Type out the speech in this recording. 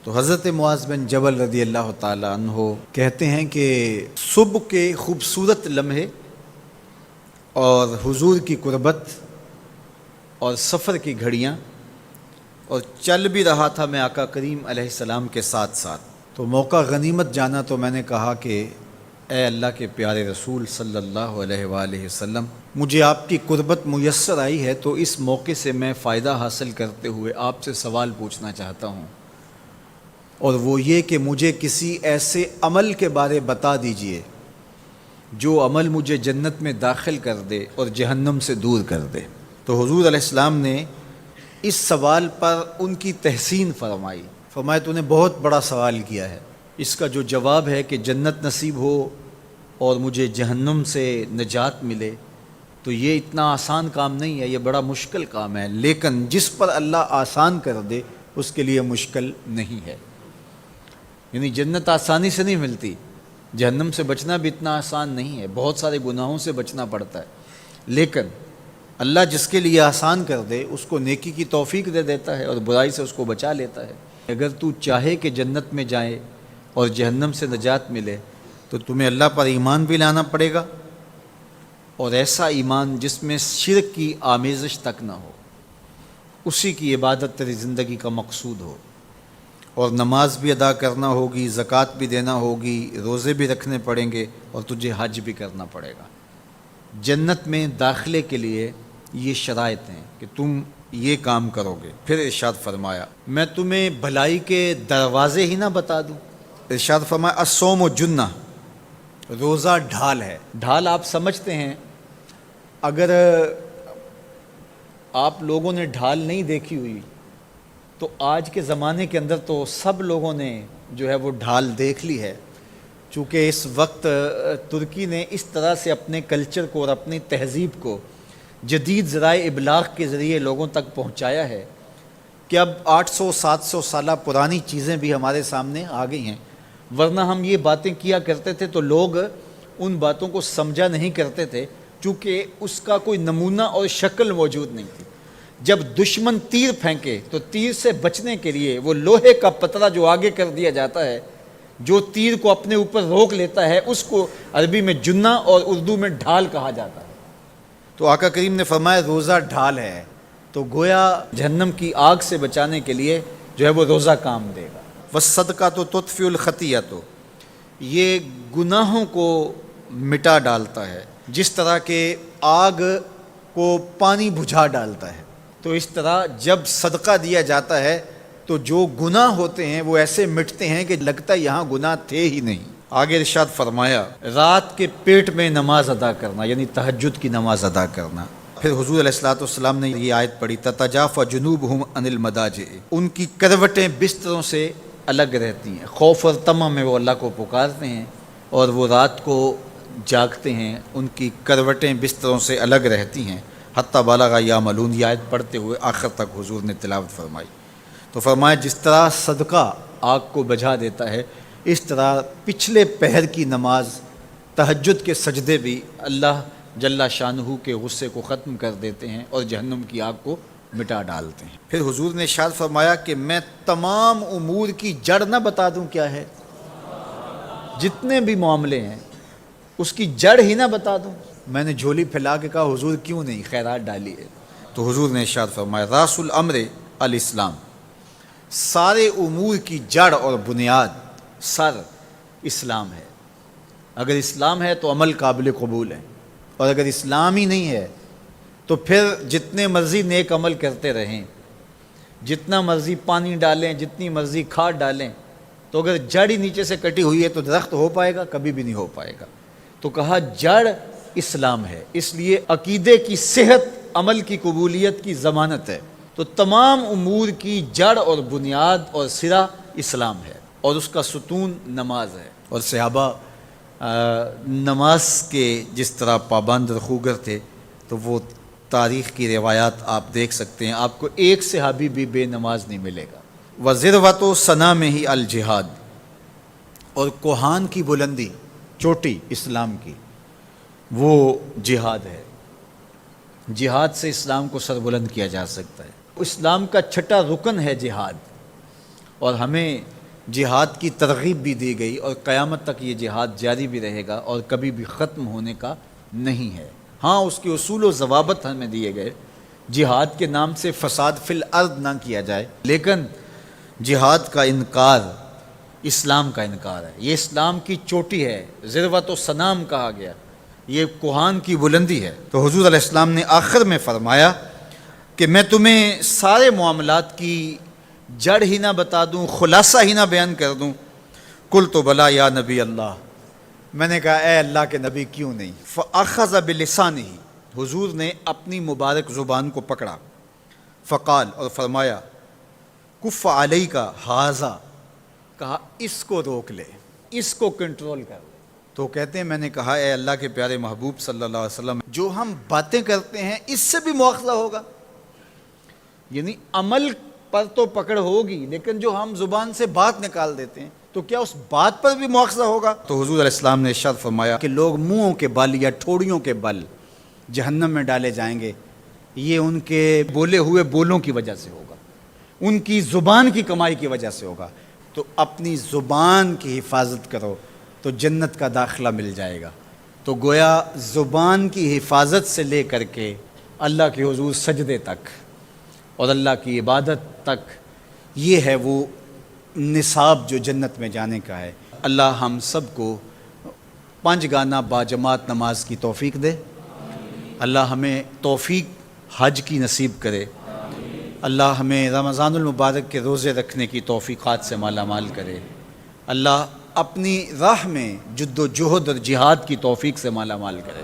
تو حضرت معاذ بن جبل رضی اللہ تعالی عنہ کہتے ہیں کہ صبح کے خوبصورت لمحے اور حضور کی قربت اور سفر کی گھڑیاں اور چل بھی رہا تھا میں آقا کریم علیہ السلام کے ساتھ ساتھ، تو موقع غنیمت جانا تو میں نے کہا کہ اے اللہ کے پیارے رسول صلی اللہ علیہ وآلہ وسلم، مجھے آپ کی قربت میسر آئی ہے تو اس موقع سے میں فائدہ حاصل کرتے ہوئے آپ سے سوال پوچھنا چاہتا ہوں، اور وہ یہ کہ مجھے کسی ایسے عمل کے بارے بتا دیجئے جو عمل مجھے جنت میں داخل کر دے اور جہنم سے دور کر دے۔ تو حضور علیہ السلام نے اس سوال پر ان کی تحسین فرمایا تو نے بہت بڑا سوال کیا ہے، اس کا جو جواب ہے کہ جنت نصیب ہو اور مجھے جہنم سے نجات ملے تو یہ اتنا آسان کام نہیں ہے، یہ بڑا مشکل کام ہے، لیکن جس پر اللہ آسان کر دے اس کے لیے مشکل نہیں ہے۔ یعنی جنت آسانی سے نہیں ملتی، جہنم سے بچنا بھی اتنا آسان نہیں ہے، بہت سارے گناہوں سے بچنا پڑتا ہے، لیکن اللہ جس کے لیے آسان کر دے اس کو نیکی کی توفیق دے دیتا ہے اور برائی سے اس کو بچا لیتا ہے۔ اگر تو چاہے کہ جنت میں جائے اور جہنم سے نجات ملے تو تمہیں اللہ پر ایمان بھی لانا پڑے گا، اور ایسا ایمان جس میں شرک کی آمیزش تک نہ ہو، اسی کی عبادت تیری زندگی کا مقصود ہو، اور نماز بھی ادا کرنا ہوگی، زکوٰۃ بھی دینا ہوگی، روزے بھی رکھنے پڑیں گے، اور تجھے حج بھی کرنا پڑے گا۔ جنت میں داخلے کے لیے یہ شرائط ہیں کہ تم یہ کام کرو گے۔ پھر ارشاد فرمایا میں تمہیں بھلائی کے دروازے ہی نہ بتا دوں۔ ارشاد فرمایا الصوم جنہ، روزہ ڈھال ہے۔ ڈھال آپ سمجھتے ہیں، اگر آپ لوگوں نے ڈھال نہیں دیکھی ہوئی تو آج کے زمانے کے اندر تو سب لوگوں نے جو ہے وہ ڈھال دیکھ لی ہے، چونکہ اس وقت ترکی نے اس طرح سے اپنے کلچر کو اور اپنی تہذیب کو جدید ذرائع ابلاغ کے ذریعے لوگوں تک پہنچایا ہے کہ اب 800-700 سالہ پرانی چیزیں بھی ہمارے سامنے آ گئی ہیں، ورنہ ہم یہ باتیں کیا کرتے تھے تو لوگ ان باتوں کو سمجھا نہیں کرتے تھے، چونکہ اس کا کوئی نمونہ اور شکل موجود نہیں تھی۔ جب دشمن تیر پھینکے تو تیر سے بچنے کے لیے وہ لوہے کا پتلا جو آگے کر دیا جاتا ہے، جو تیر کو اپنے اوپر روک لیتا ہے، اس کو عربی میں جنہ اور اردو میں ڈھال کہا جاتا ہے۔ تو آقا کریم نے فرمایا روزہ ڈھال ہے، تو گویا جہنم کی آگ سے بچانے کے لیے جو ہے وہ روزہ کام دے گا۔ وَالصَّدْقَةُ تُطْفِئُ الْخَطِیَّةُ، یہ گناہوں کو مٹا ڈالتا ہے، جس طرح کہ آگ کو پانی بجھا ڈالتا ہے، تو اس طرح جب صدقہ دیا جاتا ہے تو جو گناہ ہوتے ہیں وہ ایسے مٹتے ہیں کہ لگتا ہے یہاں گناہ تھے ہی نہیں۔ آگے ارشاد فرمایا رات کے پیٹ میں نماز ادا کرنا، یعنی تہجد کی نماز ادا کرنا۔ پھر حضور علیہ الصلوۃ والسلام نے یہ آیت پڑھی تتجافی جنوبہم عن المضاجع، ان کی کروٹیں بستروں سے الگ رہتی ہیں، خوف اور طمع میں وہ اللہ کو پکارتے ہیں اور وہ رات کو جاگتے ہیں، ان کی کروٹیں بستروں سے الگ رہتی ہیں، حتی بلغ یعملون، یہ آیت پڑھتے ہوئے آخر تک حضور نے تلاوت فرمائی۔ تو فرمایا جس طرح صدقہ آگ کو بجھا دیتا ہے، اس طرح پچھلے پہر کی نماز، تہجد کے سجدے بھی اللہ جل شانہ کے غصے کو ختم کر دیتے ہیں اور جہنم کی آگ کو مٹا ڈالتے ہیں۔ پھر حضور نے ارشاد فرمایا کہ میں تمام امور کی جڑ نہ بتا دوں کیا ہے، جتنے بھی معاملے ہیں اس کی جڑ ہی نہ بتا دوں۔ میں نے جھولی پھیلا کے کہا حضور کیوں نہیں، خیرات ڈالی ہے، تو حضور نے ارشاد فرمایا راس الامر الاسلام، سارے امور کی جڑ اور بنیاد، سر اسلام ہے۔ اگر اسلام ہے تو عمل قابل قبول ہے، اور اگر اسلام ہی نہیں ہے تو پھر جتنے مرضی نیک عمل کرتے رہیں، جتنا مرضی پانی ڈالیں، جتنی مرضی کھاد ڈالیں، تو اگر جڑ ہی نیچے سے کٹی ہوئی ہے تو درخت ہو پائے گا؟ کبھی بھی نہیں ہو پائے گا۔ تو کہا جڑ اسلام ہے، اس لیے عقیدے کی صحت عمل کی قبولیت کی ضمانت ہے۔ تو تمام امور کی جڑ اور بنیاد اور سرا اسلام ہے، اور اس کا ستون نماز ہے۔ اور صحابہ نماز کے جس طرح پابند رخوگر تھے، تو وہ تاریخ کی روایات آپ دیکھ سکتے ہیں، آپ کو ایک صحابی بھی بے نماز نہیں ملے گا۔ وَذِرْوَةُ صَنَامِهِ الجہاد، اور کوہان کی بلندی، چوٹی اسلام کی، وہ جہاد ہے۔ جہاد سے اسلام کو سربلند کیا جا سکتا ہے۔ اسلام کا چھٹا رکن ہے جہاد، اور ہمیں جہاد کی ترغیب بھی دی گئی، اور قیامت تک یہ جہاد جاری بھی رہے گا اور کبھی بھی ختم ہونے کا نہیں ہے۔ ہاں اس کے اصول و ضوابط ہمیں دیے گئے، جہاد کے نام سے فساد فی الارض نہ کیا جائے، لیکن جہاد کا انکار اسلام کا انکار ہے۔ یہ اسلام کی چوٹی ہے، ذروۃ و سنام کہا گیا، یہ کوہان کی بلندی ہے۔ تو حضور علیہ السلام نے آخر میں فرمایا کہ میں تمہیں سارے معاملات کی جڑ ہی نہ بتا دوں، خلاصہ ہی نہ بیان کر دوں؟ قلت بلا یا نبی اللہ، میں نے کہا اے اللہ کے نبی کیوں نہیں؟ فاخذ بلسانہ، حضور نے اپنی مبارک زبان کو پکڑا، فقال، اور فرمایا، کف علیک ھذا، کہا اس کو روک لے، اس کو کنٹرول کر۔ تو کہتے ہیں میں نے کہا اے اللہ کے پیارے محبوب صلی اللہ علیہ وسلم، جو ہم باتیں کرتے ہیں اس سے بھی مواخذہ ہوگا؟ یعنی عمل پر تو پکڑ ہوگی، لیکن جو ہم زبان سے بات نکال دیتے ہیں تو کیا اس بات پر بھی مواخذہ ہوگا؟ تو حضور علیہ السلام نے ارشاد فرمایا کہ لوگ منہوں کے بل یا ٹھوڑیوں کے بل جہنم میں ڈالے جائیں گے، یہ ان کے بولے ہوئے بولوں کی وجہ سے ہوگا، ان کی زبان کی کمائی کی وجہ سے ہوگا۔ تو اپنی زبان کی حفاظت کرو تو جنت کا داخلہ مل جائے گا۔ تو گویا زبان کی حفاظت سے لے کر کے اللہ کے حضور سجدے تک اور اللہ کی عبادت تک، یہ ہے وہ نصاب جو جنت میں جانے کا ہے۔ اللہ ہم سب کو 5 گانا باجماعت نماز کی توفیق دے، اللہ ہمیں توفیق حج کی نصیب کرے، اللہ ہمیں رمضان المبارک کے روزے رکھنے کی توفیقات سے مالا مال کرے، اللہ اپنی راہ میں جد و جہد اور جہاد کی توفیق سے مالا مال کرے۔